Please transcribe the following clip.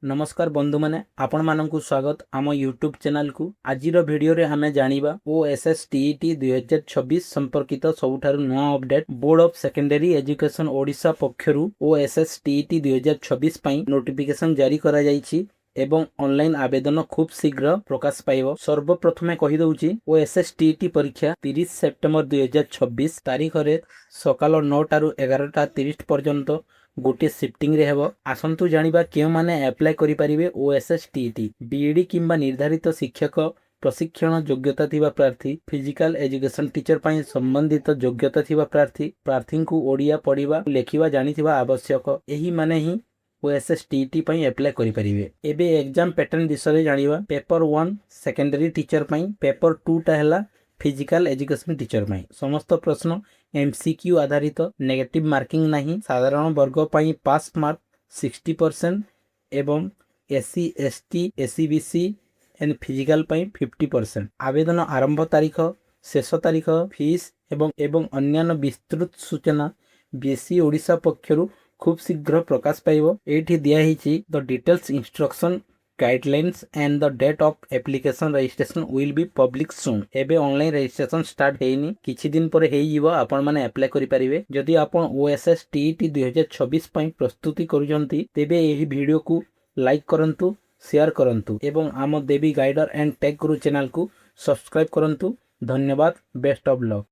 नमस्कार बंधु मैंने आपण मानक स्वागत आम यूट्यूब चैनल को आज वीडियो रे हमें जानिबा ओएसएस टीईटी 2026 संपर्कित सबुठारु नुआ update board of secondary education Odisha पक्षरु ओएसएस टीईटी 2026 पई नोटिफिकेशन जारी करा जायछि एवं ऑनलाइन आवेदन खूब शीघ्र प्रकाश पाइब। सर्वप्रथमे कहि दउछि ओएसएस टीईटी परीक्षा 30 सेप्टेम्बर 2026 तारीख रे सकाल 9 टारु 11:30 पर्यंत गोटे शिफ्टिंग रे हेबो। आसंतु जानिबा केउ माने अप्लाई करि परिबे ओएसएस टीईटी। बीईडी किंबा निर्धारित शिक्षक प्रशिक्षण योग्यता थिबा प्रार्थी, फिजिकल एजुकेशन टीचर पई संबंधित योग्यता थिबा प्रार्थी को ओडिया पढ़िबा लेखिबा जानिथिबा आवश्यक। एही माने ही ओएसएस टीईटी पई अप्लाई करि परिबे। एबे एग्जाम पैटर्न विषय जानिबा। पेपर 1 सेकेंडरी टीचर पई, पेपर 2 टा हैला फिजिकल एजुकेशन टीचर पई। समस्त प्रश्न एमसीक्यू आधारित, नेगेटिव मार्किंग नहीं। साधारण वर्ग पई पास मार्क 60% एवं SC ST SCBC and physical पई 50%। आवेदन आरंभ तारीख, शेष तारीख, फीस एवं अन्यान्य विस्तृत सूचना बीएससी ओडिशा पक्षरु खूब शीघ्र प्रकाश पाइब। एठी दिया हिची the details instruction guidelines and the date of application registration will be public soon. एबे ऑनलाइन रजिस्ट्रेशन स्टार्ट हेइनी, किछि दिन परे हेइजिवो। आपण माने अप्लाई करि परिबे। जदि आपण ओएसएस टीईटी 2026 पई प्रस्तुति करूजंती तेबे एही वीडियो को लाइक करंतु, शेयर करंतु एवं आम देवी guider and take Guru channel को सब्सक्राइब करंतु। धन्यवाद। Best of luck.